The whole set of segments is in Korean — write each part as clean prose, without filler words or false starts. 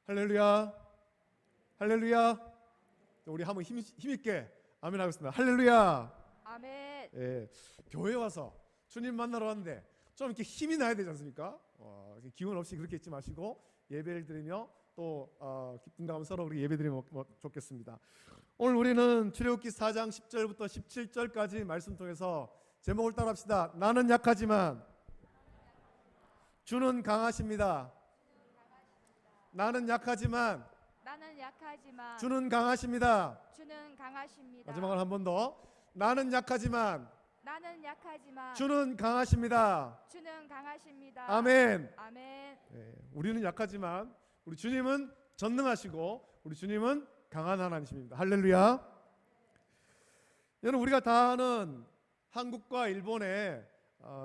할렐루야, 할렐루야. 우리 한번 힘있게 아멘 하겠습니다. 할렐루야. 아멘. 예, 교회 와서 주님 만나러 왔는데 좀 이렇게 힘이 나야 되지 않습니까? 기운 없이 그렇게 있지 마시고 예배를 드리며 또 기쁜 가운데 서로 우리 예배 드리면 좋겠습니다. 오늘 우리는 출애굽기 4장 10절부터 17절까지 말씀 통해서 제목을 따라합시다. 나는 약하지만 주는 강하십니다. 나는 약하지만 주는 강하십니다. 주는 강하십니다. 마지막으로 한 번 더. 나는 약하지만 주는 강하십니다. 주는 강하십니다. 아멘. 아멘. 네, 우리는 약하지만 우리 주님은 전능하시고 우리 주님은 강한 하나님이십니다. 할렐루야. 여러분, 우리가 다 아는 한국과 일본의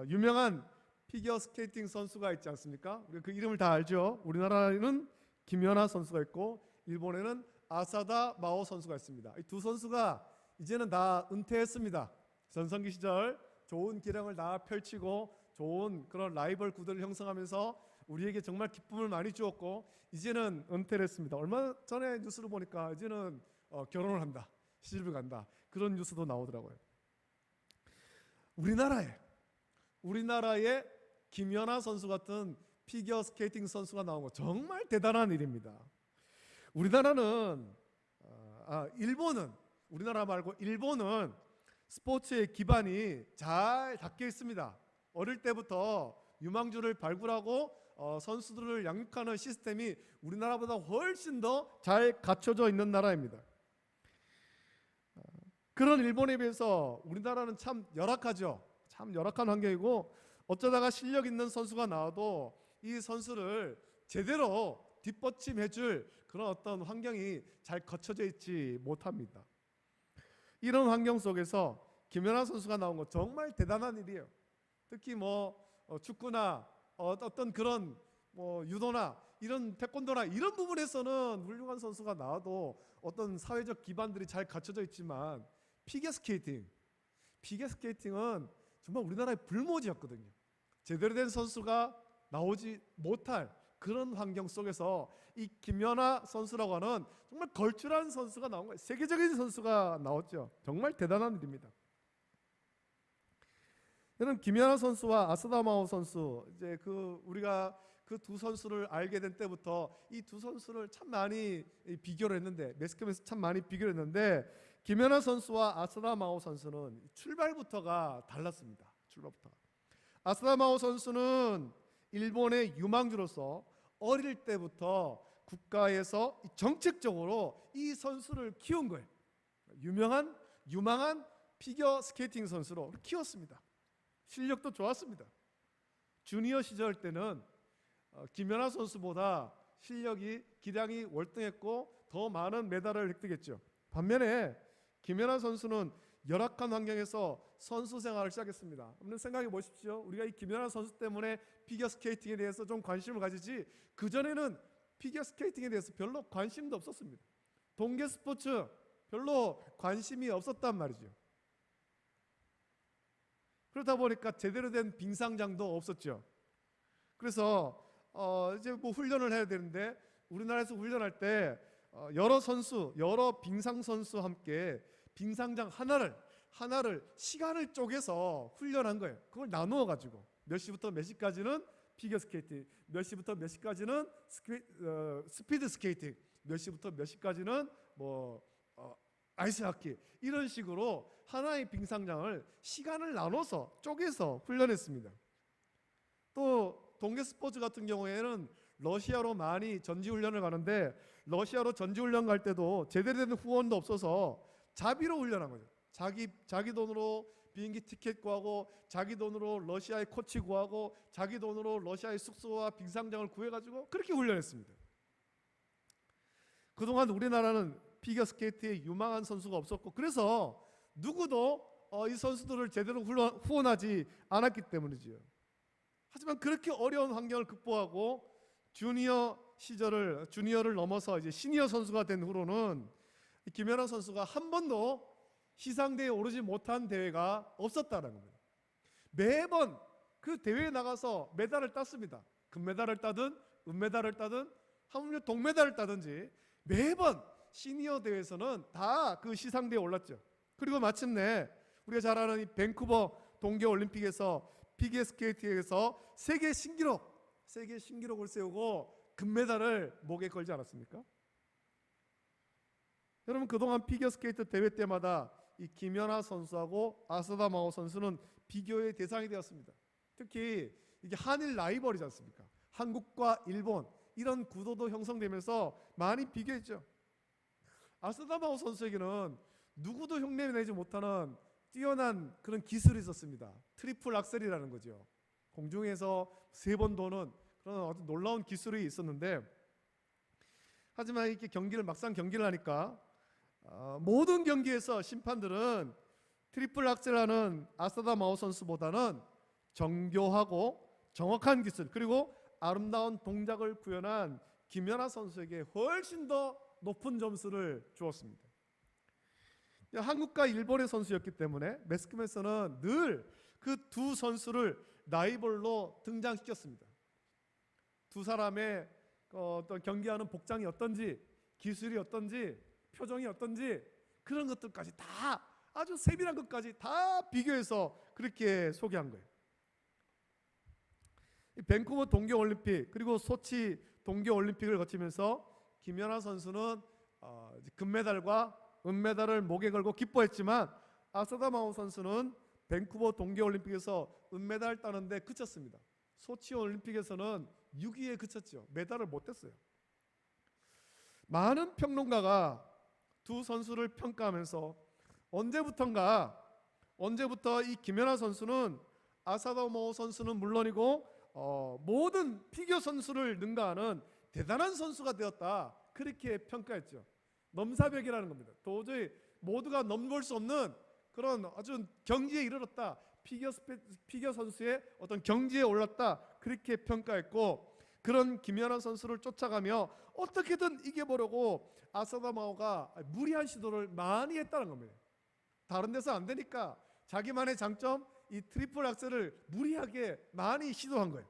유명한 피겨 스케이팅 선수가 있지 않습니까? 우리가 그 이름을 다 알죠. 우리나라에는 김연아 선수가 있고 일본에는 아사다 마오 선수가 있습니다. 이 두 선수가 이제는 다 은퇴했습니다. 전성기 시절 좋은 기량을 다 펼치고 좋은 그런 라이벌 구도를 형성하면서 우리에게 정말 기쁨을 많이 주었고 이제는 은퇴를 했습니다. 얼마 전에 뉴스를 보니까 이제는 결혼을 한다, 시집을 간다, 그런 뉴스도 나오더라고요. 우리나라에 김연아 선수 같은 피겨 스케이팅 선수가 나온 거 정말 대단한 일입니다. 일본은 우리나라 말고 일본은 스포츠의 기반이 잘 닦여 있습니다. 어릴 때부터 유망주를 발굴하고 선수들을 양육하는 시스템이 우리나라보다 훨씬 더 잘 갖춰져 있는 나라입니다. 그런 일본에 비해서 우리나라는 참 열악하죠. 참 열악한 환경이고 어쩌다가 실력 있는 선수가 나와도 이 선수를 제대로 뒷받침해줄 그런 어떤 환경이 잘 갖춰져 있지 못합니다. 이런 환경 속에서 김연아 선수가 나온 거 정말 대단한 일이에요. 특히 축구나 어떤 그런 유도나 이런 태권도나 이런 부분에서는 훌륭한 선수가 나와도 어떤 사회적 기반들이 잘 갖춰져 있지만 피겨 스케이팅은 정말 우리나라의 불모지였거든요. 제대로 된 선수가 나오지 못할 그런 환경 속에서 이 김연아 선수라고 하는 정말 걸출한 선수가 나온 거예요. 세계적인 선수가 나왔죠. 정말 대단한 일입니다. 저는 김연아 선수와 아사다마오 선수, 이제 우리가 그 두 선수를 알게 된 때부터 이 두 선수를 참 많이 비교를 했는데, 매스컴에서 참 많이 비교를 했는데, 김연아 선수와 아사다마오 선수는 출발부터가 달랐습니다. 아사다마오 선수는 일본의 유망주로서 어릴 때부터 국가에서 정책적으로 이 선수를 키운 거예요. 유망한 피겨 스케이팅 선수로 키웠습니다. 실력도 좋았습니다. 주니어 시절 때는 김연아 선수보다 기량이 월등했고 더 많은 메달을 획득했죠. 반면에 김연아 선수는 열악한 환경에서 선수 생활을 시작했습니다. 여러분 생각해 보십시오. 우리가 이 김연아 선수 때문에 피겨 스케이팅에 대해서 좀 관심을 가지지, 그전에는 피겨 스케이팅에 대해서 별로 관심도 없었습니다. 동계 스포츠 별로 관심이 없었단 말이죠. 그러다 보니까 제대로 된 빙상장도 없었죠. 그래서 이제 훈련을 해야 되는데, 우리나라에서 훈련할 때 여러 빙상 선수와 함께 빙상장 하나를 시간을 쪼개서 훈련한 거예요. 그걸 나누어 가지고 몇 시부터 몇 시까지는 피겨 스케이팅, 몇 시부터 몇 시까지는 스피드 스케이팅, 몇 시부터 몇 시까지는 아이스 하키, 이런 식으로 하나의 빙상장을 시간을 나눠서 쪼개서 훈련했습니다. 또 동계 스포츠 같은 경우에는 러시아로 많이 전지훈련을 가는데, 러시아로 전지훈련 갈 때도 제대로 된 후원도 없어서 자비로 훈련한 거죠. 자기 돈으로 비행기 티켓 구하고, 자기 돈으로 러시아의 코치 구하고, 자기 돈으로 러시아의 숙소와 빙상장을 구해가지고 그렇게 훈련했습니다. 그동안 우리나라는 피겨 스케이트에 유망한 선수가 없었고, 그래서 누구도 이 선수들을 제대로 후원하지 않았기 때문이지요. 하지만 그렇게 어려운 환경을 극복하고 주니어를 넘어서 이제 시니어 선수가 된 후로는 김연아 선수가 한 번도 시상대에 오르지 못한 대회가 없었다는 겁니다. 매번 그 대회에 나가서 메달을 땄습니다. 금메달을 따든 은메달을 따든 하물며 동메달을 따든지 매번 시니어 대회에서는 다 그 시상대에 올랐죠. 그리고 마침내 우리가 잘 아는 이 밴쿠버 동계올림픽에서 피겨스케이팅에서 세계 신기록을 세우고 금메달을 목에 걸지 않았습니까? 여러분, 그동안 피겨스케이트 대회 때마다 이 김연아 선수하고 아사다 마오 선수는 비교의 대상이 되었습니다. 특히 이게 한일 라이벌이지 않습니까? 한국과 일본, 이런 구도도 형성되면서 많이 비교했죠. 아사다 마오 선수에게는 누구도 흉내내지 못하는 뛰어난 그런 기술이 있었습니다. 트리플 악셀이라는 거죠. 공중에서 3번 도는 그런 아주 놀라운 기술이 있었는데, 하지만 이렇게 막상 경기를 하니까 모든 경기에서 심판들은 트리플 악셀하는 아사다 마오 선수보다는 정교하고 정확한 기술, 그리고 아름다운 동작을 구현한 김연아 선수에게 훨씬 더 높은 점수를 주었습니다. 한국과 일본의 선수였기 때문에 매스컴에서는 늘 그 두 선수를 라이벌로 등장시켰습니다. 두 사람의 어떤 경기하는 복장이 어떤지, 기술이 어떤지, 표정이 어떤지, 그런 것들까지 다, 아주 세밀한 것까지 다 비교해서 그렇게 소개한 거예요. 밴쿠버 동계올림픽 그리고 소치 동계올림픽을 거치면서 김연아 선수는 금메달과 은메달을 목에 걸고 기뻐했지만, 아사다 마오 선수는 밴쿠버 동계올림픽에서 은메달 따는데 그쳤습니다. 소치 올림픽에서는 6위에 그쳤죠. 메달을 못 땄어요. 많은 평론가가 두 선수를 평가하면서 언제부터 이 김연아 선수는 아사다 마오 선수는 물론이고 모든 피겨 선수를 능가하는 대단한 선수가 되었다, 그렇게 평가했죠. 넘사벽이라는 겁니다. 도저히 모두가 넘볼 수 없는 그런 아주 경지에 이르렀다, 피겨 선수의 어떤 경지에 올랐다, 그렇게 평가했고, 그런 김연아 선수를 쫓아가며 어떻게든 이겨보려고 아사다 마오가 무리한 시도를 많이 했다는 겁니다. 다른 데서 안 되니까 자기만의 장점, 이 트리플 악셀을 무리하게 많이 시도한 거예요.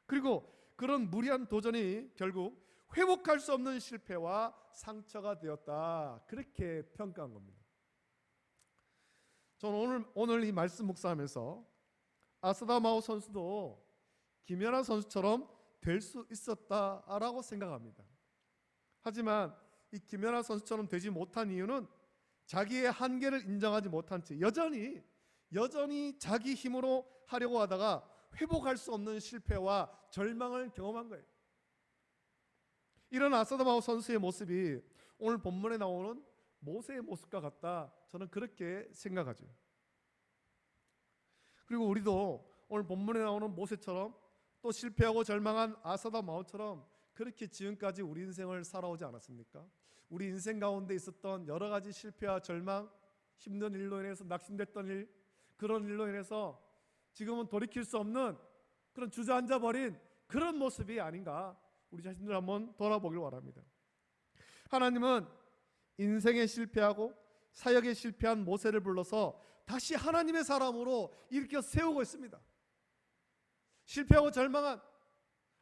그리고 그런 무리한 도전이 결국 회복할 수 없는 실패와 상처가 되었다, 그렇게 평가한 겁니다. 저는 오늘 이 말씀 묵상하면서 아사다 마오 선수도 김연아 선수처럼 될 수 있었다라고 생각합니다. 하지만 이 김연아 선수처럼 되지 못한 이유는 자기의 한계를 인정하지 못한 채 여전히 자기 힘으로 하려고 하다가 회복할 수 없는 실패와 절망을 경험한 거예요. 이런 아사다 마오 선수의 모습이 오늘 본문에 나오는 모세의 모습과 같다, 저는 그렇게 생각하죠. 그리고 우리도 오늘 본문에 나오는 모세처럼 또 실패하고 절망한 아사다 마오처럼 그렇게 지금까지 우리 인생을 살아오지 않았습니까? 우리 인생 가운데 있었던 여러 가지 실패와 절망, 힘든 일로 인해서 낙심됐던 일, 그런 일로 인해서 지금은 돌이킬 수 없는 그런 주저앉아 버린 그런 모습이 아닌가, 우리 자신들 한번 돌아보길 바랍니다. 하나님은 인생에 실패하고 사역에 실패한 모세를 불러서 다시 하나님의 사람으로 일으켜 세우고 있습니다. 실패하고 절망한,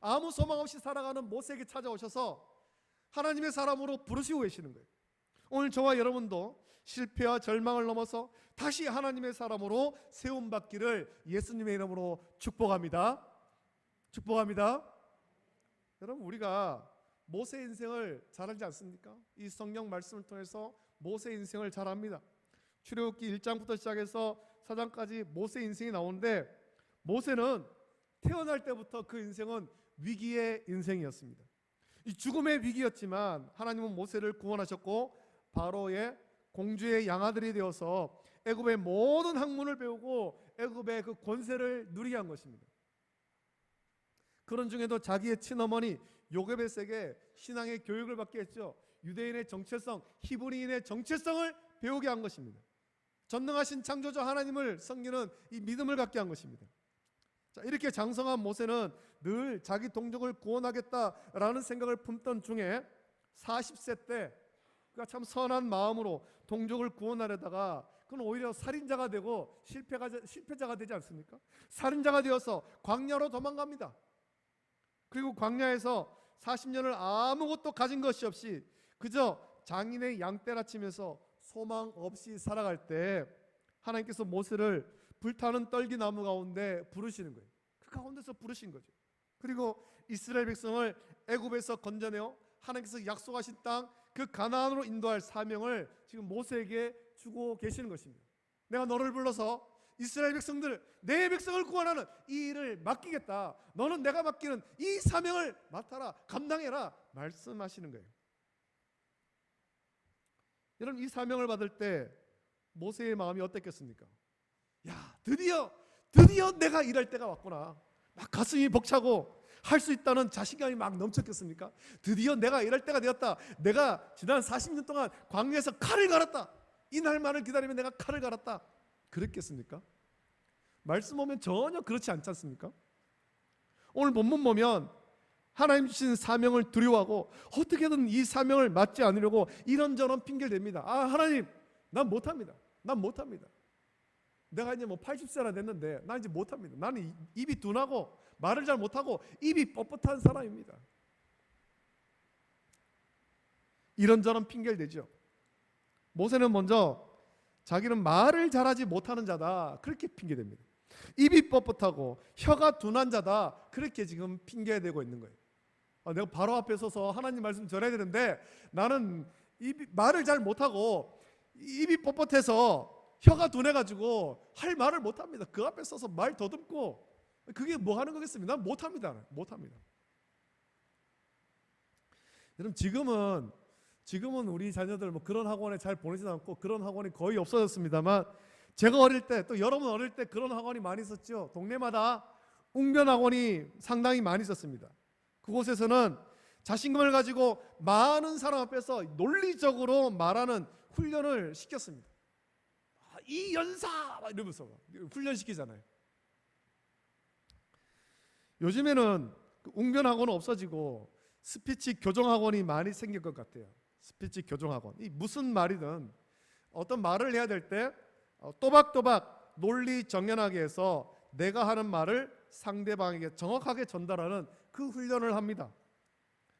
아무 소망 없이 살아가는 모세에게 찾아오셔서 하나님의 사람으로 부르시고 계시는 거예요. 오늘 저와 여러분도 실패와 절망을 넘어서 다시 하나님의 사람으로 세움받기를 예수님의 이름으로 축복합니다. 축복합니다. 여러분, 우리가 모세 인생을 잘 알지 않습니까? 이 성경 말씀을 통해서 모세 인생을 잘 압니다. 출애굽기 1장부터 시작해서 4장까지 모세 인생이 나오는데, 모세는 태어날 때부터 그 인생은 위기의 인생이었습니다. 이 죽음의 위기였지만 하나님은 모세를 구원하셨고 바로의 공주의 양아들이 되어서 애굽의 모든 학문을 배우고 애굽의 그 권세를 누리게 한 것입니다. 그런 중에도 자기의 친어머니 요게벳에게 신앙의 교육을 받게 했죠. 유대인의 정체성, 히브리인의 정체성을 배우게 한 것입니다. 전능하신 창조자 하나님을 섬기는 이 믿음을 갖게 한 것입니다. 자, 이렇게 장성한 모세는 늘 자기 동족을 구원하겠다라는 생각을 품던 중에 40세 때 그가 참 선한 마음으로 동족을 구원하려다가 그는 오히려 살인자가 되고 실패자가 되지 않습니까? 살인자가 되어서 광야로 도망갑니다. 그리고 광야에서 40년을 아무것도 가진 것이 없이 그저 장인의 양떼라 치면서 소망 없이 살아갈 때 하나님께서 모세를 불타는 떨기나무 가운데 부르시는 거예요. 그 가운데서 부르신 거죠. 그리고 이스라엘 백성을 애굽에서 건져내어 하나님께서 약속하신 땅 그 가나안으로 인도할 사명을 지금 모세에게 주고 계시는 것입니다. 내가 너를 불러서 이스라엘 백성들, 내 백성을 구원하는 이 일을 맡기겠다. 너는 내가 맡기는 이 사명을 맡아라, 감당해라 말씀하시는 거예요. 여러분, 이 사명을 받을 때 모세의 마음이 어땠겠습니까? 야, 드디어 내가 일할 때가 왔구나. 막 가슴이 벅차고 할 수 있다는 자신감이 막 넘쳤겠습니까? 드디어 내가 일할 때가 되었다. 내가 지난 40년 동안 광야에서 칼을 갈았다. 이 날만을 기다리면 내가 칼을 갈았다. 그랬겠습니까? 말씀 보면 전혀 그렇지 않지 않습니까? 오늘 본문 보면 하나님 주신 사명을 두려워하고 어떻게든 이 사명을 맡지 않으려고 이런저런 핑계를 댑니다. 아, 하나님, 난 못합니다. 내가 이제 뭐 80세나 됐는데 나 이제 못합니다. 나는 입이 둔하고 말을 잘 못하고 입이 뻣뻣한 사람입니다. 이런저런 핑계를 대죠. 모세는 먼저 자기는 말을 잘하지 못하는 자다 그렇게 핑계댑니다. 입이 뻣뻣하고 혀가 둔한 자다 그렇게 지금 핑계대고 있는 거예요. 내가 바로 앞에 서서 하나님 말씀 전해야 되는데 나는 말을 잘 못하고 입이 뻣뻣해서 혀가 둔해가지고 할 말을 못합니다. 그 앞에 서서 말 더듬고 그게 뭐 하는 거겠습니까? 난 못합니다. 여러분, 지금은 우리 자녀들 뭐 그런 학원에 잘 보내지도 않고 그런 학원이 거의 없어졌습니다만 제가 어릴 때, 또 여러분 어릴 때 그런 학원이 많이 있었죠. 동네마다 웅변 학원이 상당히 많이 있었습니다. 그곳에서는 자신감을 가지고 많은 사람 앞에서 논리적으로 말하는 훈련을 시켰습니다. 이 연사 이러면서 훈련시키잖아요. 요즘에는 웅변 학원은 없어지고 스피치 교정 학원이 많이 생길 것 같아요. 스피치 교정 학원. 이 무슨 말이든 어떤 말을 해야 될 때 또박또박 논리 정연하게 해서 내가 하는 말을 상대방에게 정확하게 전달하는 그 훈련을 합니다.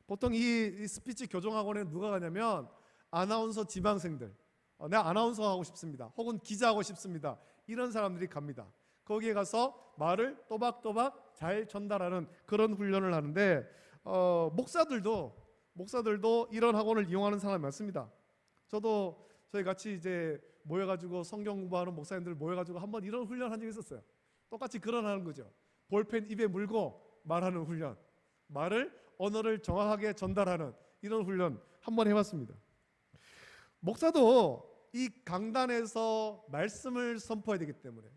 보통 이 스피치 교정 학원에 누가 가냐면 아나운서 지망생들, 내가 아나운서 하고 싶습니다. 혹은 기자 하고 싶습니다. 이런 사람들이 갑니다. 거기에 가서 말을 또박또박 잘 전달하는 그런 훈련을 하는데 목사들도 이런 학원을 이용하는 사람이 많습니다. 저도 저희 같이 이제 모여가지고 성경 공부하는 목사님들 모여가지고 한번 이런 훈련 한 적이 있었어요. 똑같이 그런 하는 거죠. 볼펜 입에 물고 말하는 훈련, 언어를 정확하게 전달하는 이런 훈련 한번 해봤습니다. 목사도 이 강단에서 말씀을 선포해야 되기 때문에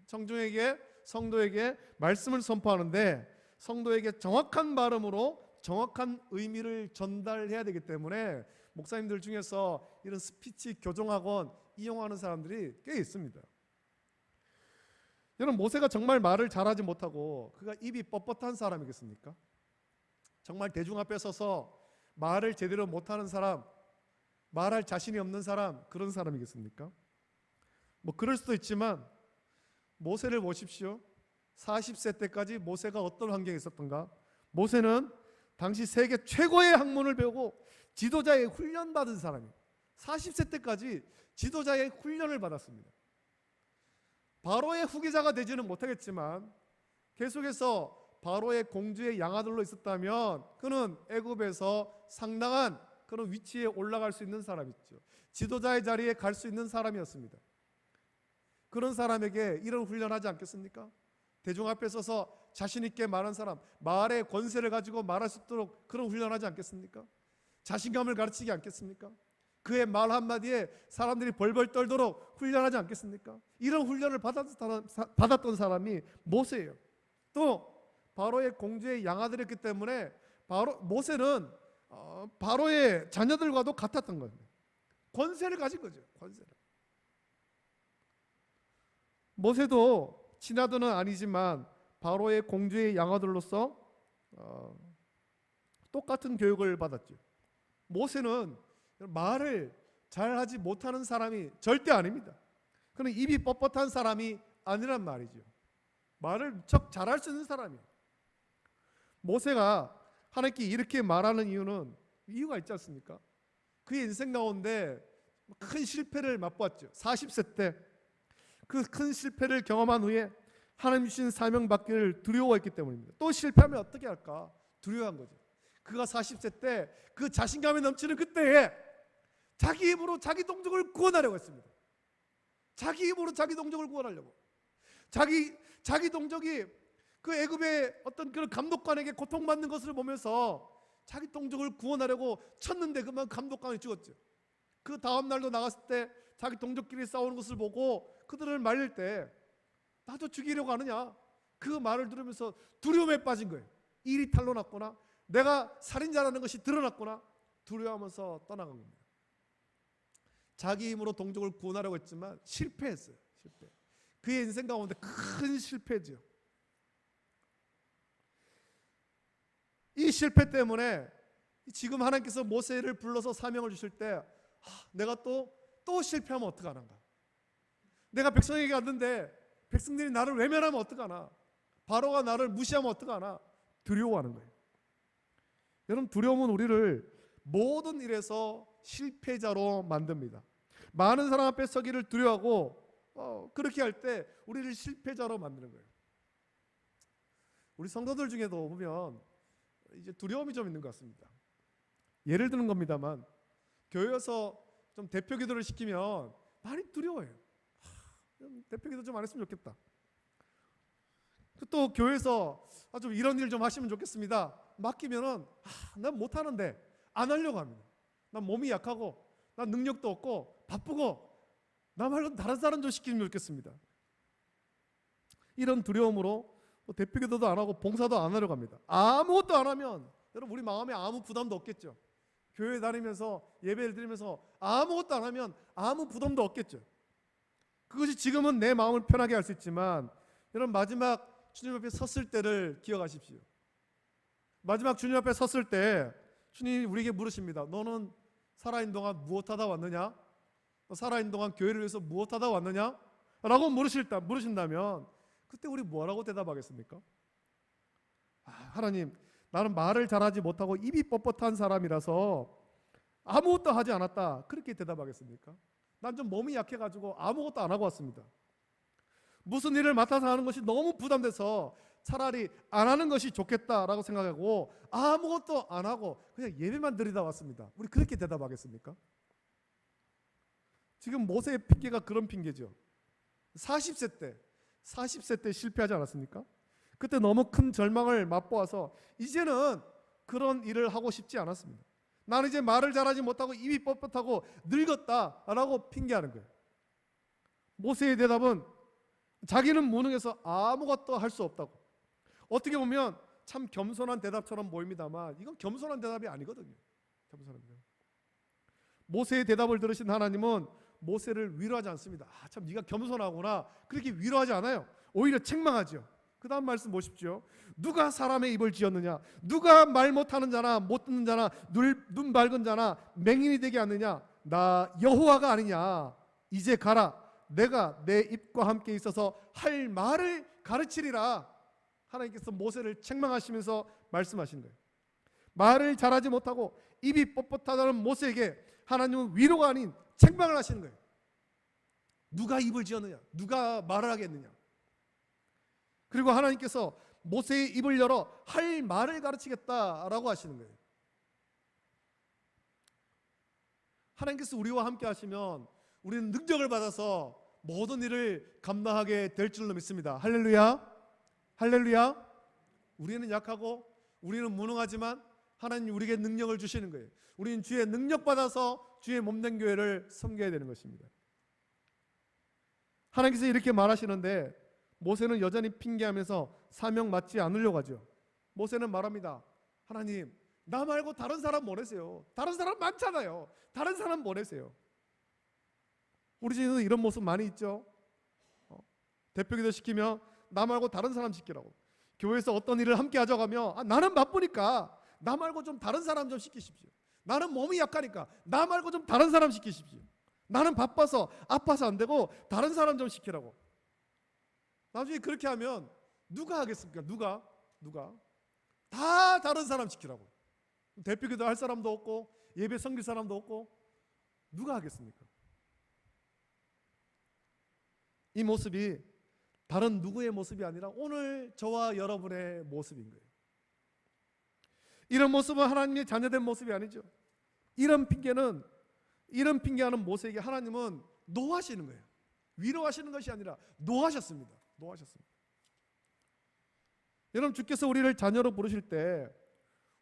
성도에게 말씀을 선포하는데 성도에게 정확한 발음으로 정확한 의미를 전달해야 되기 때문에 목사님들 중에서 이런 스피치 교정학원 이용하는 사람들이 꽤 있습니다. 여러분, 모세가 정말 말을 잘하지 못하고 그가 입이 뻣뻣한 사람이겠습니까? 정말 대중 앞에 서서 말을 제대로 못하는 사람, 말할 자신이 없는 사람, 그런 사람이겠습니까? 뭐 그럴 수도 있지만 모세를 보십시오. 40세 때까지 모세가 어떤 환경에 있었던가? 모세는 당시 세계 최고의 학문을 배우고 지도자의 훈련 받은 사람이에요. 40세 때까지 지도자의 훈련을 받았습니다. 바로의 후계자가 되지는 못하겠지만 계속해서 바로의 공주의 양아들로 있었다면 그는 애굽에서 상당한 그런 위치에 올라갈 수 있는 사람이죠. 지도자의 자리에 갈 수 있는 사람이었습니다. 그런 사람에게 이런 훈련하지 않겠습니까? 대중 앞에 서서 자신 있게 말한 사람, 말의 권세를 가지고 말할 수 있도록 그런 훈련하지 않겠습니까? 자신감을 가르치지 않겠습니까? 그의 말 한마디에 사람들이 벌벌 떨도록 훈련하지 않겠습니까? 이런 훈련을 받았던 사람이 모세예요. 또 바로의 공주의 양아들이었기 때문에 모세는 바로의 자녀들과도 같았던 거예요. 권세를 가진 거죠. 권세를. 모세도 친아들은 아니지만 바로의 공주의 양아들로서 똑같은 교육을 받았죠. 모세는 말을 잘하지 못하는 사람이 절대 아닙니다. 그는 입이 뻣뻣한 사람이 아니란 말이죠. 말을 척 잘할 수 있는 사람이에요. 모세가 하나님께 이렇게 말하는 이유가 있지 않습니까? 그의 인생 가운데 큰 실패를 맛보았죠. 40세 때 그 큰 실패를 경험한 후에 하나님 주신 사명 받기를 두려워했기 때문입니다. 또 실패하면 어떻게 할까? 두려워한 거죠. 그가 40세 때 그 자신감이 넘치는 그때에 자기 힘으로 자기 동족을 구원하려고 했습니다. 자기 힘으로 자기 동족을 구원하려고. 자기 동족이 그 애굽의 어떤 그런 감독관에게 고통받는 것을 보면서 자기 동족을 구원하려고 쳤는데 그만 감독관이 죽었죠. 그 다음 날도 나갔을 때 자기 동족끼리 싸우는 것을 보고 그들을 말릴 때 나도 죽이려고 하느냐, 그 말을 들으면서 두려움에 빠진 거예요. 일이 탄로 났구나, 내가 살인자라는 것이 드러났구나, 두려워하면서 떠나간 겁니다. 자기 힘으로 동족을 구원하려고 했지만 실패했어요. 실패. 그의 인생 가운데 큰 실패죠. 이 실패 때문에 지금 하나님께서 모세를 불러서 사명을 주실 때 내가 또 실패하면 어떡하는가, 내가 백성에게 갔는데 백성들이 나를 외면하면 어떡하나, 바로가 나를 무시하면 어떡하나 두려워하는 거예요. 여러분, 두려움은 우리를 모든 일에서 실패자로 만듭니다. 많은 사람 앞에 서기를 두려워하고 그렇게 할 때 우리를 실패자로 만드는 거예요. 우리 성도들 중에도 보면 이제 두려움이 좀 있는 것 같습니다. 예를 드는 겁니다만, 교회에서 좀 대표 기도를 시키면 많이 두려워해요. 대표 기도 좀 안 했으면 좋겠다. 또 교회에서 좀 이런 일 좀 하시면 좋겠습니다. 맡기면은 난 못하는데 안 하려고 합니다. 난 몸이 약하고 난 능력도 없고 바쁘고 나 말고 다른 사람 좀 시키면 좋겠습니다. 이런 두려움으로 대표 기도도 안 하고 봉사도 안 하려고 합니다. 아무것도 안 하면 여러분, 우리 마음에 아무 부담도 없겠죠. 교회 다니면서 예배를 드리면서 아무것도 안 하면 아무 부담도 없겠죠. 그것이 지금은 내 마음을 편하게 할 수 있지만, 여러분, 마지막 주님 앞에 섰을 때를 기억하십시오. 마지막 주님 앞에 섰을 때 주님이 우리에게 물으십니다. 너는 살아있는 동안 무엇하다 왔느냐? 너 살아있는 동안 교회를 위해서 무엇하다 왔느냐? 라고 물으신다면 그때 우리 뭐라고 대답하겠습니까? 하나님, 나는 말을 잘하지 못하고 입이 뻣뻣한 사람이라서 아무것도 하지 않았다, 그렇게 대답하겠습니까? 난 좀 몸이 약해가지고 아무것도 안 하고 왔습니다. 무슨 일을 맡아서 하는 것이 너무 부담돼서 차라리 안 하는 것이 좋겠다라고 생각하고 아무것도 안 하고 그냥 예배만 드리다 왔습니다. 우리 그렇게 대답하겠습니까? 지금 모세의 핑계가 그런 핑계죠. 40세 때 실패하지 않았습니까? 그때 너무 큰 절망을 맛보아서 이제는 그런 일을 하고 싶지 않았습니다. 나는 이제 말을 잘하지 못하고 입이 뻣뻣하고 늙었다라고 핑계하는 거예요. 모세의 대답은 자기는 무능해서 아무것도 할 수 없다고. 어떻게 보면 참 겸손한 대답처럼 보입니다만 이건 겸손한 대답이 아니거든요. 겸손한 대답. 모세의 대답을 들으신 하나님은 모세를 위로하지 않습니다. 참 네가 겸손하구나, 그렇게 위로하지 않아요. 오히려 책망하죠. 그 다음 말씀 보십시오. 누가 사람의 입을 지었느냐? 누가 말 못하는 자나 못 듣는 자나 눈 밝은 자나 맹인이 되게 하느냐? 나 여호와가 아니냐? 이제 가라. 내가 내 입과 함께 있어서 할 말을 가르치리라. 하나님께서 모세를 책망하시면서 말씀하신 거예요. 말을 잘하지 못하고 입이 뻣뻣하다는 모세에게 하나님은 위로가 아닌 책망을 하시는 거예요. 누가 입을 지었느냐? 누가 말을 하겠느냐? 그리고 하나님께서 모세의 입을 열어 할 말을 가르치겠다라고 하시는 거예요. 하나님께서 우리와 함께 하시면 우리는 능력을 받아서 모든 일을 감당하게 될 줄로 믿습니다. 할렐루야. 할렐루야. 우리는 약하고 우리는 무능하지만 하나님 우리에게 능력을 주시는 거예요. 우리는 주의 능력 받아서 주의 몸된 교회를 섬겨야 되는 것입니다. 하나님께서 이렇게 말하시는데 모세는 여전히 핑계하면서 사명 맡지 않으려고 하죠. 모세는 말합니다. 하나님, 나 말고 다른 사람 보내세요. 다른 사람 많잖아요. 다른 사람 보내세요. 우리 중에도 이런 모습 많이 있죠. 대표기도 시키면 나 말고 다른 사람 시키라고. 교회에서 어떤 일을 함께 하자고 하면 나는 바쁘니까 나 말고 좀 다른 사람 좀 시키십시오. 나는 몸이 약하니까 나 말고 좀 다른 사람 시키십시오. 나는 바빠서 아파서 안 되고 다른 사람 좀 시키라고. 나중에 그렇게 하면 누가 하겠습니까? 누가? 다 다른 사람 시키라고. 대표기도 할 사람도 없고 예배 섬길 사람도 없고 누가 하겠습니까? 이 모습이 다른 누구의 모습이 아니라 오늘 저와 여러분의 모습인 거예요. 이런 모습은 하나님의 자녀된 모습이 아니죠. 이런 핑계하는 모세에게 하나님은 노하시는 거예요. 위로하시는 것이 아니라 노하셨습니다. 여러분, 주께서 우리를 자녀로 부르실 때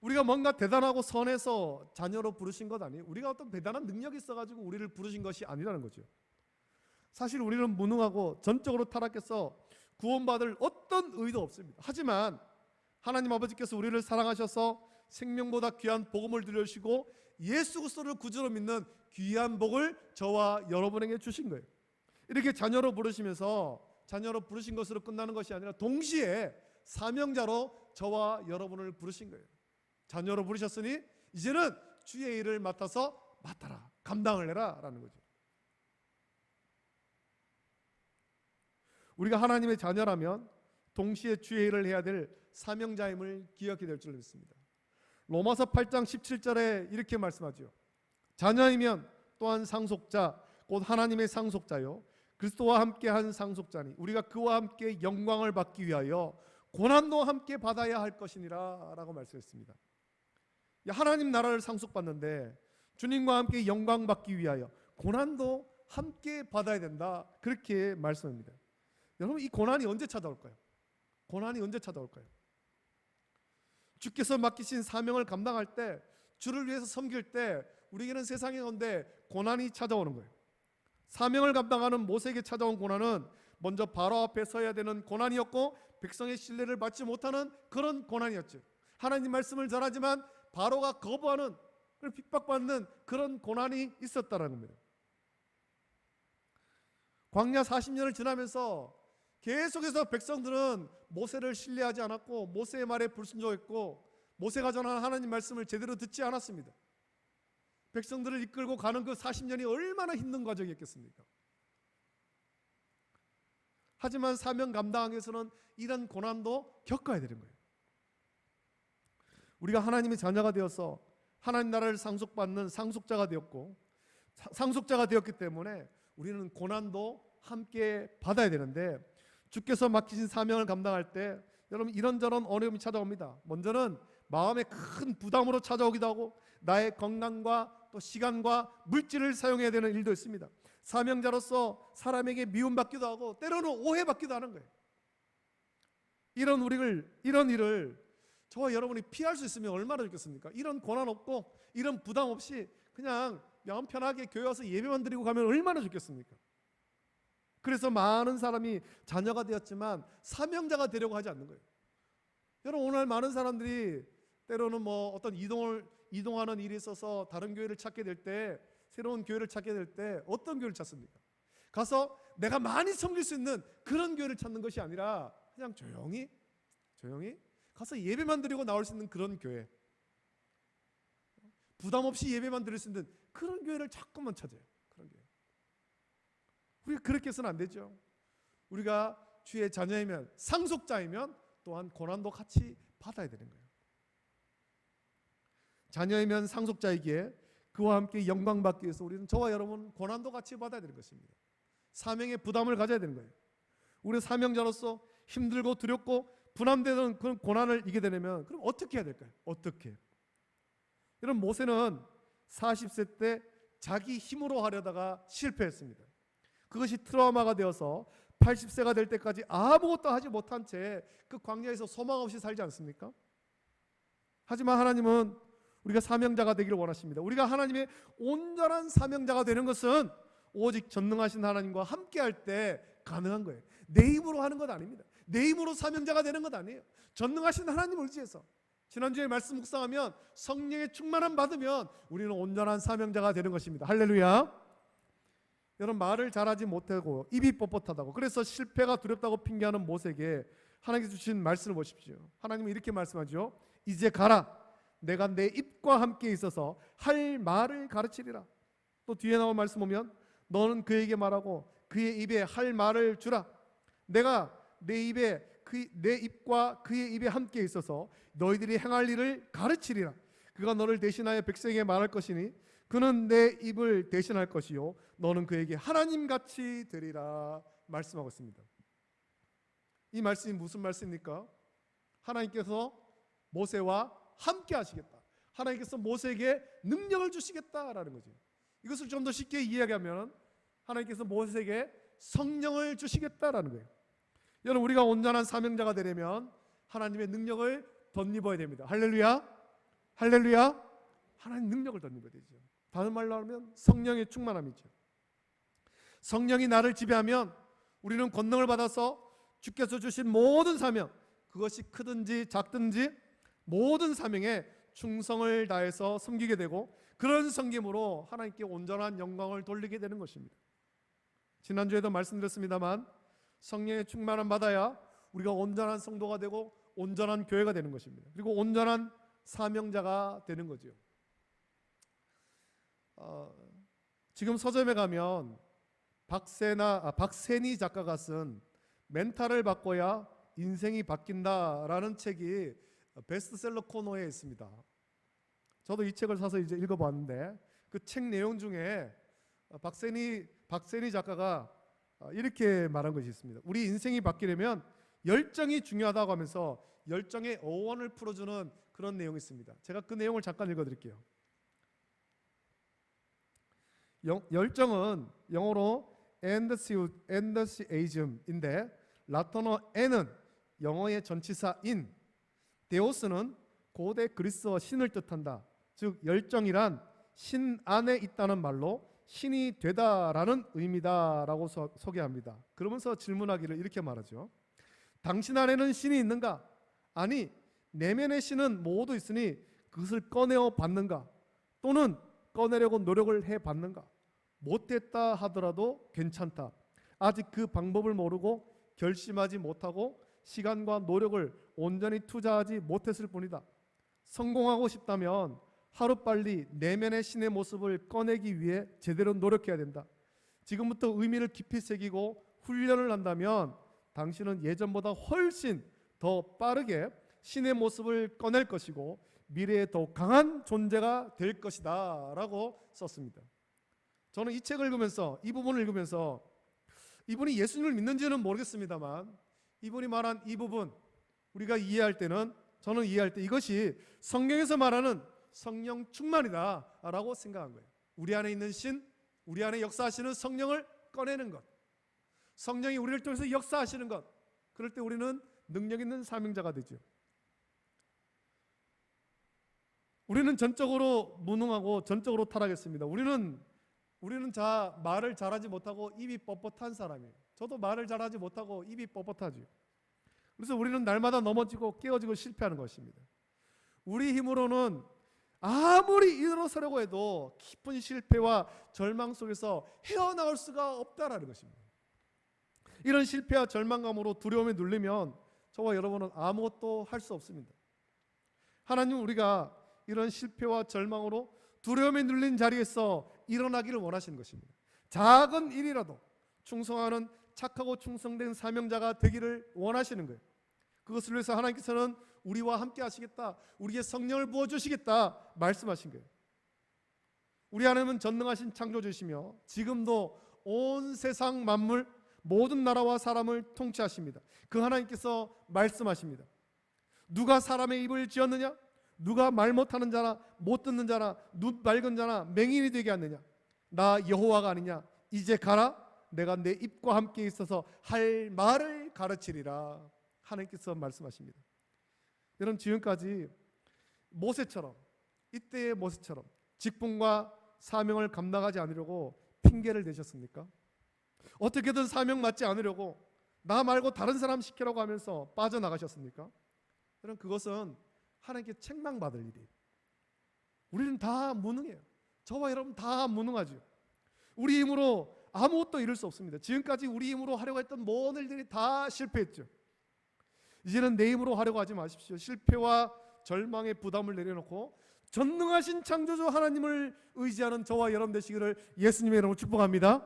우리가 뭔가 대단하고 선해서 자녀로 부르신 것 아니에요. 우리가 어떤 대단한 능력이 있어가지고 우리를 부르신 것이 아니라는 거죠. 사실 우리는 무능하고 전적으로 타락해서 구원받을 어떤 의도 없습니다. 하지만 하나님 아버지께서 우리를 사랑하셔서 생명보다 귀한 복음을 들려주시고 예수 그리스도를 구주로 믿는 귀한 복을 저와 여러분에게 주신 거예요. 이렇게 자녀로 부르시면서 자녀로 부르신 것으로 끝나는 것이 아니라 동시에 사명자로 저와 여러분을 부르신 거예요. 자녀로 부르셨으니 이제는 주의 일을 맡아서 맡아라, 감당을 해라 라는 거죠. 우리가 하나님의 자녀라면 동시에 주의 일을 해야 될 사명자임을 기억해야 될 줄 믿습니다. 로마서 8장 17절에 이렇게 말씀하죠. 자녀이면 또한 상속자 곧 하나님의 상속자요 그리스도와 함께한 상속자니 우리가 그와 함께 영광을 받기 위하여 고난도 함께 받아야 할 것이니라 라고 말씀했습니다. 하나님 나라를 상속받는데 주님과 함께 영광 받기 위하여 고난도 함께 받아야 된다, 그렇게 말씀합니다. 여러분, 이 고난이 언제 찾아올까요? 주께서 맡기신 사명을 감당할 때, 주를 위해서 섬길 때 우리에게는 세상에 가운데 고난이 찾아오는 거예요. 사명을 감당하는 모세에게 찾아온 고난은 먼저 바로 앞에 서야 되는 고난이었고 백성의 신뢰를 받지 못하는 그런 고난이었죠. 하나님 말씀을 전하지만 바로가 거부하는, 핍박받는 그런 고난이 있었다라는 겁니다. 광야 40년을 지나면서 계속해서 백성들은 모세를 신뢰하지 않았고 모세의 말에 불순종했고 모세가 전하는 하나님 말씀을 제대로 듣지 않았습니다. 백성들을 이끌고 가는 그 40년이 얼마나 힘든 과정이었겠습니까? 하지만 사명 감당하기 위해서는 이런 고난도 겪어야 되는 거예요. 우리가 하나님의 자녀가 되어서 하나님 나라를 상속받는 상속자가 되었고 상속자가 되었기 때문에 우리는 고난도 함께 받아야 되는데, 주께서 맡기신 사명을 감당할 때 여러분 이런저런 어려움이 찾아옵니다. 먼저는 마음에 큰 부담으로 찾아오기도 하고 나의 건강과 또 시간과 물질을 사용해야 되는 일도 있습니다. 사명자로서 사람에게 미움받기도 하고 때로는 오해받기도 하는 거예요. 이런 일을 저와 여러분이 피할 수 있으면 얼마나 좋겠습니까? 이런 고난 없고 이런 부담 없이 그냥 마음 편하게 교회 와서 예배만 드리고 가면 얼마나 좋겠습니까? 그래서 많은 사람이 자녀가 되었지만 사명자가 되려고 하지 않는 거예요. 여러분, 오늘 많은 사람들이 때로는 어떤 이동하는 일이 있어서 다른 교회를 찾게 될 때, 새로운 교회를 찾게 될 때 어떤 교회를 찾습니까? 가서 내가 많이 섬길 수 있는 그런 교회를 찾는 것이 아니라 그냥 조용히 가서 예배만 드리고 나올 수 있는 그런 교회, 부담 없이 예배만 드릴 수 있는 그런 교회를 자꾸만 찾아요. 그런 교회. 우리가 그렇게 해서는 안 되죠. 우리가 주의 자녀이면, 상속자이면 또한 고난도 같이 받아야 되는 거예요. 자녀이면 상속자이기에 그와 함께 영광 받기 위해서 우리는, 저와 여러분, 고난도 같이 받아야 되는 것입니다. 사명의 부담을 가져야 되는 거예요. 우리 사명자로서 힘들고 두렵고 분함되는 그런 고난을 이기게 되려면 그럼 어떻게 해야 될까요? 여러분, 모세는 40세 때 자기 힘으로 하려다가 실패했습니다. 그것이 트라우마가 되어서 80세가 될 때까지 아무것도 하지 못한 채 그 광야에서 소망 없이 살지 않습니까? 하지만 하나님은 우리가 사명자가 되기를 원하십니다. 우리가 하나님의 온전한 사명자가 되는 것은 오직 전능하신 하나님과 함께 할 때 가능한 거예요. 내 힘으로 하는 것 아닙니다. 내 힘으로 사명자가 되는 것 아니에요. 전능하신 하나님을 의지해서. 지난주에 말씀 묵상하면 성령의 충만함 받으면 우리는 온전한 사명자가 되는 것입니다. 할렐루야. 여러분, 말을 잘하지 못하고 입이 뻣뻣하다고, 그래서 실패가 두렵다고 핑계하는 모세에게 하나님께서 주신 말씀을 보십시오. 하나님은 이렇게 말씀하죠. 이제 가라. 내가 내 입과 함께 있어서 할 말을 가르치리라. 또 뒤에 나온 말씀 보면 너는 그에게 말하고 그의 입에 할 말을 주라. 내가 내 입에 내 입과 그의 입에 함께 있어서 너희들이 행할 일을 가르치리라. 그가 너를 대신하여 백성에게 말할 것이니 그는 내 입을 대신할 것이요 너는 그에게 하나님같이 되리라 말씀하고 있습니다. 이 말씀이 무슨 말씀입니까? 하나님께서 모세와 함께 하시겠다. 하나님께서 모세에게 능력을 주시겠다라는 거죠. 이것을 좀 더 쉽게 이야기하면 하나님께서 모세에게 성령을 주시겠다라는 거예요. 여러분, 우리가 온전한 사명자가 되려면 하나님의 능력을 덧입어야 됩니다. 할렐루야, 할렐루야. 하나님 능력을 덧입어야 되죠. 다른 말로 하면 성령의 충만함이죠. 성령이 나를 지배하면 우리는 권능을 받아서 주께서 주신 모든 사명, 그것이 크든지 작든지 모든 사명에 충성을 다해서 섬기게 되고 그런 섬김으로 하나님께 온전한 영광을 돌리게 되는 것입니다. 지난주에도 말씀드렸습니다만 성령의 충만함 받아야 우리가 온전한 성도가 되고 온전한 교회가 되는 것입니다. 그리고 온전한 사명자가 되는 거죠. 지금 서점에 가면 박세니 작가가 쓴 멘탈을 바꿔야 인생이 바뀐다라는 책이 베스트셀러 코너에 있습니다. 저도 이 책을 사서 이제 읽어봤는데 그 책 내용 중에 박세니 작가가 이렇게 말한 것이 있습니다. 우리 인생이 바뀌려면 열정이 중요하다고 하면서 열정의 어원을 풀어주는 그런 내용이 있습니다. 제가 그 내용을 잠깐 읽어드릴게요. 열정은 영어로 enthusiasm인데 라틴어 N은 영어의 전치사 in, 데오스는 고대 그리스어 신을 뜻한다. 즉 열정이란 신 안에 있다는 말로 신이 되다라는 의미다라고 소개합니다. 그러면서 질문하기를 이렇게 말하죠. 당신 안에는 신이 있는가? 아니, 내면의 신은 모두 있으니 그것을 꺼내어 봤는가? 또는 꺼내려고 노력을 해봤는가? 못했다 하더라도 괜찮다. 아직 그 방법을 모르고 결심하지 못하고 시간과 노력을 온전히 투자하지 못했을 뿐이다. 성공하고 싶다면 하루빨리 내면의 신의 모습을 꺼내기 위해 제대로 노력해야 된다. 지금부터 의미를 깊이 새기고 훈련을 한다면 당신은 예전보다 훨씬 더 빠르게 신의 모습을 꺼낼 것이고 미래에 더 강한 존재가 될 것이다 라고 썼습니다. 저는 이 책을 읽으면서, 이 부분을 읽으면서, 이분이 예수님을 믿는지는 모르겠습니다만 이분이 말한 이 부분 우리가 이해할 때는, 저는 이해할 때 이것이 성경에서 말하는 성령 충만이다 라고 생각한 거예요. 우리 안에 있는 신, 우리 안에 역사하시는 성령을 꺼내는 것, 성령이 우리를 통해서 역사하시는 것, 그럴 때 우리는 능력 있는 사명자가 되죠. 우리는 전적으로 무능하고 전적으로 타락했습니다. 우리는 말을 잘하지 못하고 입이 뻣뻣한 사람이에요. 저도 말을 잘하지 못하고 입이 뻣뻣하죠. 그래서 우리는 날마다 넘어지고 깨어지고 실패하는 것입니다. 우리 힘으로는 아무리 일어서려고 해도 깊은 실패와 절망 속에서 헤어나올 수가 없다라는 것입니다. 이런 실패와 절망감으로 두려움에 눌리면 저와 여러분은 아무것도 할 수 없습니다. 하나님은 우리가 이런 실패와 절망으로 두려움에 눌린 자리에서 일어나기를 원하시는 것입니다. 작은 일이라도 충성하는 착하고 충성된 사명자가 되기를 원하시는 거예요. 그것을 위해서 하나님께서는 우리와 함께 하시겠다, 우리의 성령을 부어주시겠다 말씀하신 거예요. 우리 하나님은 전능하신 창조주시며 지금도 온 세상 만물 모든 나라와 사람을 통치하십니다. 그 하나님께서 말씀하십니다. 누가 사람의 입을 지었느냐? 누가 말 못하는 자나 못 듣는 자나 눈 맑은 자나 맹인이 되게 하느냐? 나 여호와가 아니냐? 이제 가라. 내가 내 입과 함께 있어서 할 말을 가르치리라. 하나님께서 말씀하십니다. 여러분, 지금까지 모세처럼, 이때의 모세처럼 직분과 사명을 감당하지 않으려고 핑계를 대셨습니까? 어떻게든 사명 맡지 않으려고 나 말고 다른 사람 시키라고 하면서 빠져나가셨습니까? 여러분, 그것은 하나님께 책망받을 일이에요. 우리는 다 무능해요. 저와 여러분 다 무능하죠. 우리 힘으로 아무것도 이룰 수 없습니다. 지금까지 우리 힘으로 하려고 했던 모든 일들이 다 실패했죠. 이제는 내 힘으로 하려고 하지 마십시오. 실패와 절망의 부담을 내려놓고 전능하신 창조주 하나님을 의지하는 저와 여러분 되시기를 예수님의 이름으로 축복합니다.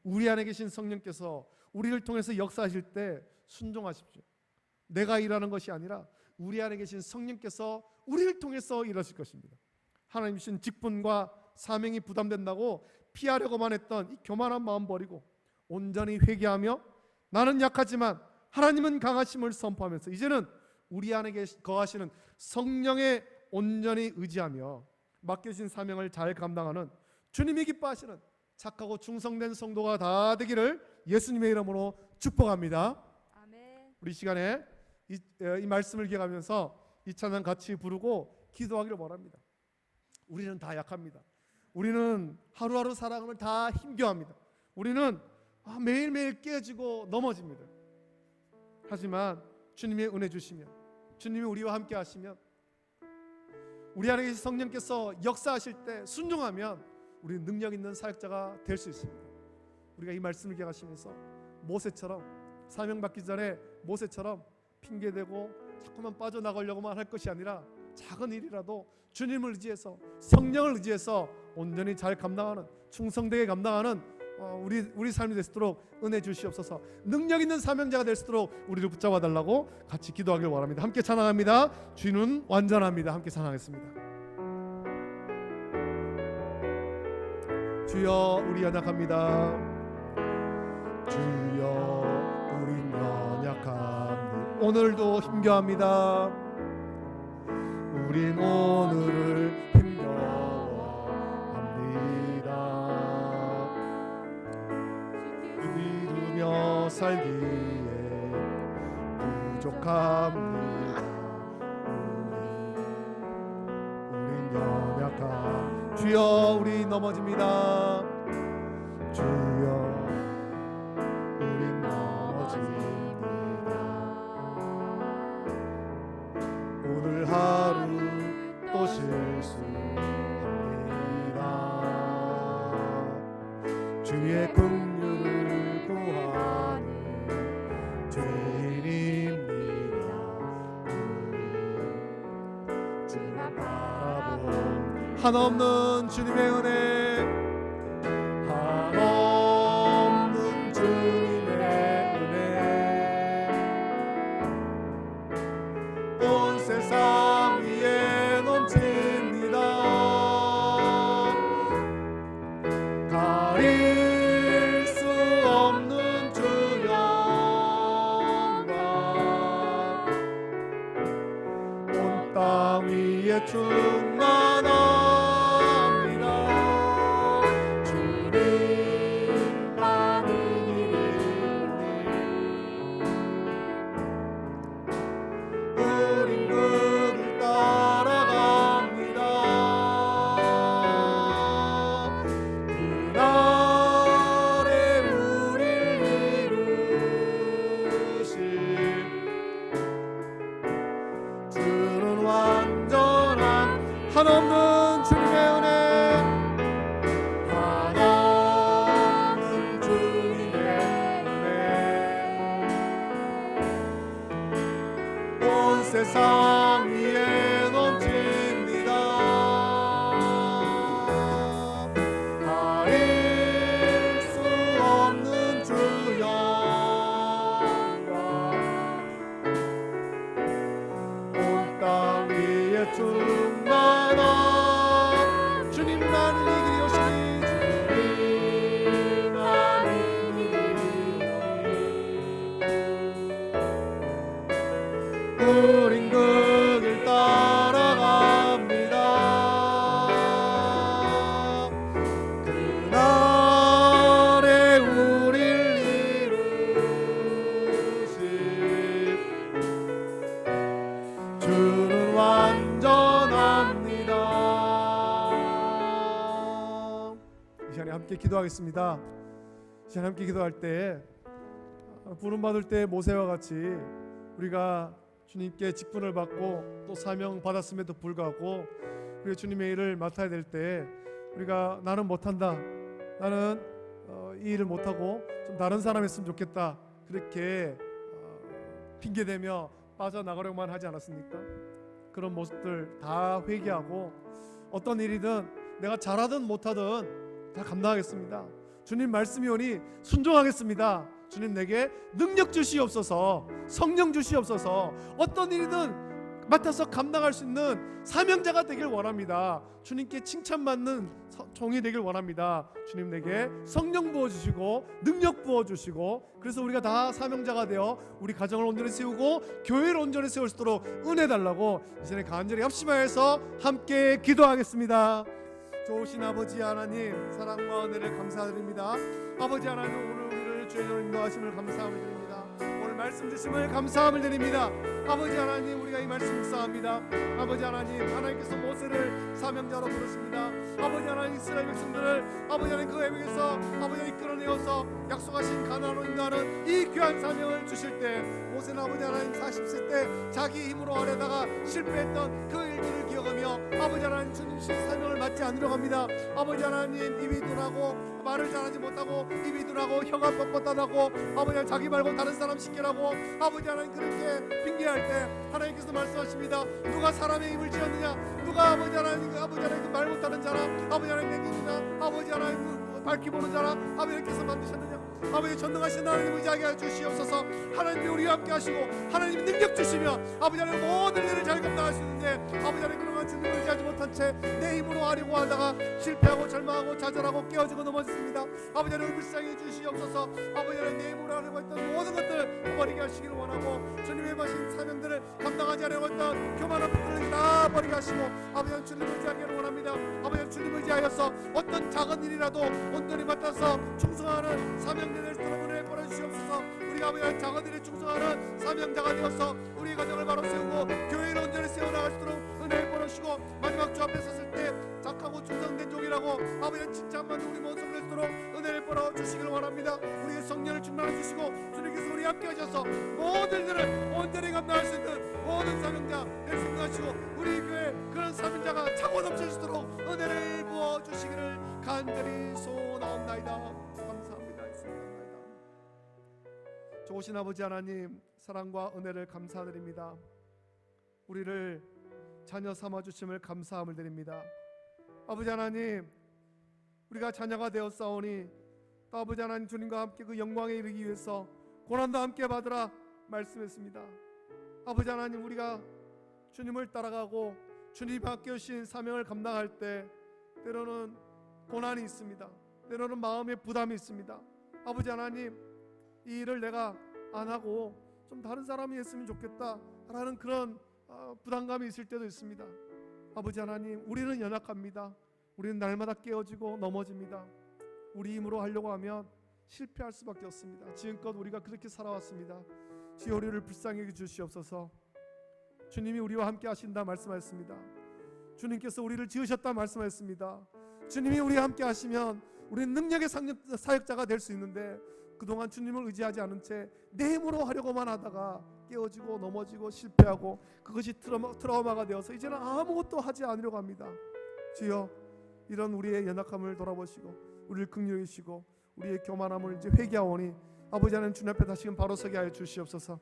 우리 안에 계신 성령께서 우리를 통해서 역사하실 때 순종하십시오. 내가 일하는 것이 아니라 우리 안에 계신 성령께서 우리를 통해서 일하실 것입니다. 하나님 주신 직분과 사명이 부담된다고 피하려고만 했던 이 교만한 마음 버리고 온전히 회개하며 나는 약하지만 하나님은 강하심을 선포하면서 이제는 우리 안에 거하시는 성령에 온전히 의지하며 맡겨진 사명을 잘 감당하는 주님이 기뻐하시는 착하고 충성된 성도가 다 되기를 예수님의 이름으로 축복합니다. 아멘. 우리 시간에 이 말씀을 기억하면서 이 찬양 같이 부르고 기도하기를 원합니다. 우리는 다 약합니다. 우리는 하루하루 살아가면 다 힘겨워합니다. 우리는 매일매일 깨지고 넘어집니다. 하지만 주님의 은혜 주시면, 주님이 우리와 함께 하시면, 우리 안에 계신 성령께서 역사하실 때 순종하면 우리는 능력 있는 사역자가 될 수 있습니다. 우리가 이 말씀을 기억하시면서 모세처럼, 사명 받기 전에 모세처럼 핑계대고 자꾸만 빠져나가려고만 할 것이 아니라 작은 일이라도 주님을 의지해서, 성령을 의지해서 온전히 잘 감당하는, 충성되게 감당하는 우리 삶이 될 수 있도록 은혜 주시옵소서. 능력 있는 사명자가 될 수 있도록 우리를 붙잡아 달라고 같이 기도하길 원합니다. 함께 찬양합니다. 주는 완전합니다. 함께 찬양하겠습니다. 주여 우리 연약합니다. 주여 우린 연약합니다. 오늘도 힘겨워합니다. 우린 오늘을 힘겨워합니다. 믿으며 살기에 부족합니다. 우린 연약함. 주여 우리 넘어집니다. 주여 우린 넘어집니다. 오늘 하루 또 실수합니다. 주의 긍휼을 구하는 죄인입니다. 주만 바라본 한없는 주님의 은혜, 한없는 주님의 은혜, 온 세상 위에 넘칩니다. 가릴 수 없는 주 영광, 온 땅 위에 충만합니다. 주님 하는 일이니 우린 그를 따라갑니다. 그날에 우릴 이루실 주는 완전한 한없는 주님의 은혜, 한없는 주님의 은혜, 온 세상 위에 넘칩니다. 가릴 수 없는 주 영광, 온 땅 위에 충만한 주님만을 이기리 오시니, 주님만을 이기리 우린 그길 따라갑니다. 그날에 우릴 이루실 주는 완전합니다. 이 시간에 함께 기도하겠습니다. 이 시간에 함께 기도할 때 부름받을 때 모세와 같이 우리가 주님께 직분을 받고 또 사명 받았음에도 불구하고 우리가 주님의 일을 맡아야 될 때 우리가 나는 못한다, 나는 이 일을 못하고 좀 다른 사람 했으면 좋겠다, 그렇게 핑계대며 빠져나가려고만 하지 않았습니까? 그런 모습들 다 회개하고 어떤 일이든 내가 잘하든 못하든 다 감당하겠습니다. 주님 말씀이 오니 순종하겠습니다. 주님 내게 능력 주시옵소서, 성령 주시옵소서. 어떤 일이든 맡아서 감당할 수 있는 사명자가 되길 원합니다. 주님께 칭찬받는 종이 되길 원합니다. 주님 내게 성령 부어주시고 능력 부어주시고, 그래서 우리가 다 사명자가 되어 우리 가정을 온전히 세우고 교회를 온전히 세울 수 있도록 은혜 달라고 이전에 간절히 합심하여서 함께 기도하겠습니다. 좋으신 아버지 하나님, 사랑과 은혜를 감사드립니다. 아버지 하나님, 오늘 우리를 주의 인도하심을 감사함을 드립니다. 오늘 말씀 주심을 감사함을 드립니다. 아버지 하나님, 우리가 이 말씀 묵상합니다. 아버지 하나님, 하나님께서 모세를 사명자로 부르십니다. 아버지 하나님, 이스라엘 백성들을 아버지 하나님 그 애국에서 아버지 하나님 끌어내어서 약속하신 가나안으로 인도하는 이 귀한 사명을 주실 때, 모세는 아버지 하나님 40세 때 자기 힘으로 하려다가 실패했던 그 일들을 기억하며 아버지 하나님 주님 사명을 맡지 않으려고 합니다. 아버지 하나님, 입이 둔하고 말을 잘하지 못하고 입이 둔하고 혀가 뻣뻣하다고 아버지 하나님 자기 말고 다른 사람 시키라고 아버지 하나님 그렇게 핑계할 때 하나님께서 말씀하십니다. 누가 사람의 입을 지었느냐, 누가 아버지 하나님 그 말 못하는 자라, 아버지 하나님 내기느냐, 아버지 하나님 밝히 보는 자라 아버지께서 만드셨느냐. 아버지 전능하신 하나님 의지하게 주시옵소서. 하나님이 우리와 함께 하시고 하나님이 능력 주시며 아버지 하나님 모든 일을 잘 감당할 수 있는데, 아버지 하나님 그동안 주님을 의지하지 못한 채 내 힘으로 하려고 하다가 실패하고 절망하고 좌절하고 깨어지고 넘어졌습니다. 아버지 하나님 불쌍히 주시옵소서. 아버지 하나님 내 힘으로 하려고 했던 모든 것들을 버리게 하시기를 원하고, 주님의 마신 사명들을 감당하지 하려고 했던 교만한 것들을 다 버리게 하시고 아버지 하나님 주님을 의지하기를 원합니다. 아버지 하나님 주님을 의지하여서 어떤 작은 일이라도 온전히 맡아서 충성하는 사명자 될 수 있도록 은혜 보내주시옵소서. 우리가 아버지 하나님 작은 일에 충성하는 사명자가 되어서 우리 가정을 바로 세우고 교회를 온전히 세워나갈 수 있도록 은혜를 보내주시고, 마지막 주 앞에 섰을 때 착하고 충성된 종이라고 아버지 하나님 칭찬받는 우리 모습을 낼 수 있도록 은혜를 보내주시기를 원합니다. 우리의 성령을 충만해 주시고 주님께서 우리 함께 하셔서 모든 일들을 온전히 감당할 수 있는 모든 사명자 될 수 있게 하시고, 우리 교회 그런 사명자가 차고 넘칠 수 있도록 은혜를 부어주시기를 간절히 소원하옵나이다. 감사합니다. 있습니다. 좋으신 아버지 하나님, 사랑과 은혜를 감사드립니다. 우리를 자녀 삼아주심을 감사함을 드립니다. 아버지 하나님, 우리가 자녀가 되었사오니 또 아버지 하나님 주님과 함께 그 영광에 이르기 위해서 고난도 함께 받으라 말씀했습니다. 아버지 하나님, 우리가 주님을 따라가고 주님 함께 하신 사명을 감당할 때 때로는 고난이 있습니다. 때로는 마음의 부담이 있습니다. 아버지 하나님, 이 일을 내가 안 하고 좀 다른 사람이 했으면 좋겠다 라는 그런 부담감이 있을 때도 있습니다. 아버지 하나님, 우리는 연약합니다. 우리는 날마다 깨어지고 넘어집니다. 우리 힘으로 하려고 하면 실패할 수밖에 없습니다. 지금껏 우리가 그렇게 살아왔습니다. 주여 우리를 불쌍히 여겨 주시옵소서. 주님이 우리와 함께 하신다 말씀하셨습니다. 주님께서 우리를 지으셨다 말씀하셨습니다. 주님이 우리와 함께 하시면 우리는 능력의 사역자가 될 수 있는데, 그동안 주님을 의지하지 않은 채 내 힘으로 하려고만 하다가 깨어지고 넘어지고 실패하고 그것이 트라우마가 되어서 이제는 아무것도 하지 않으려고 합니다. 주여, 이런 우리의 연약함을 돌아보시고 우리를 긍휼히 여기시고 우리의 교만함을 이제 회개하오니 아버지 하나님 주님 앞에 다시금 바로 서게 하여 주시옵소서.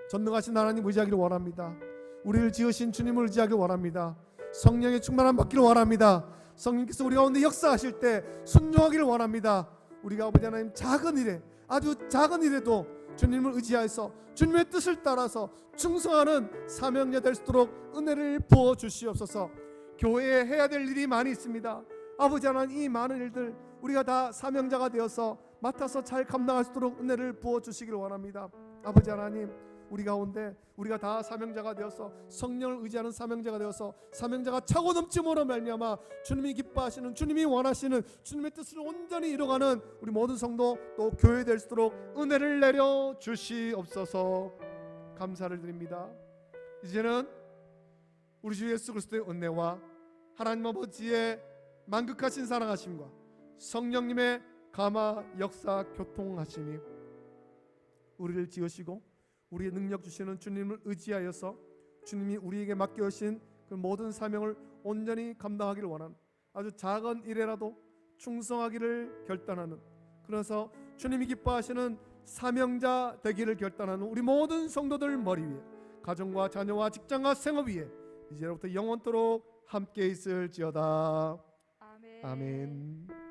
전능하신 하나님 의지하기를 원합니다. 우리를 지으신 주님을 의지하기를 원합니다. 성령의 충만함 받기를 원합니다. 성령께서 우리 가운데 역사하실 때 순종하기를 원합니다. 우리가 아버지 하나님 작은 일에, 아주 작은 일에도 주님을 의지하여서 주님의 뜻을 따라서 충성하는 사명자 될 수 있도록 은혜를 부어 주시옵소서. 교회에 해야 될 일이 많이 있습니다. 아버지 하나님, 이 많은 일들 우리가 다 사명자가 되어서 맡아서 잘 감당할 수 있도록 은혜를 부어 주시기를 원합니다. 아버지 하나님, 우리 가운데 우리가 다 사명자가 되어서 성령을 의지하는 사명자가 되어서 사명자가 차고 넘침으로 말미암아 주님이 기뻐하시는, 주님이 원하시는 주님의 뜻을 온전히 이루어가는 우리 모든 성도 또 교회 될 수 있도록 은혜를 내려 주시옵소서. 감사를 드립니다. 이제는 우리 주 예수 그리스도의 은혜와 하나님 아버지의 만극하신 사랑하심과 성령님의 감화 역사 교통하심이 우리를 지으시고 우리의 능력 주시는 주님을 의지하여서 주님이 우리에게 맡겨주신 그 모든 사명을 온전히 감당하기를 원하는, 아주 작은 일에라도 충성하기를 결단하는, 그래서 주님이 기뻐하시는 사명자 되기를 결단하는 우리 모든 성도들 머리 위에, 가정과 자녀와 직장과 생업 위에 이제부터 영원토록 함께 있을지어다. 아멘. 아멘.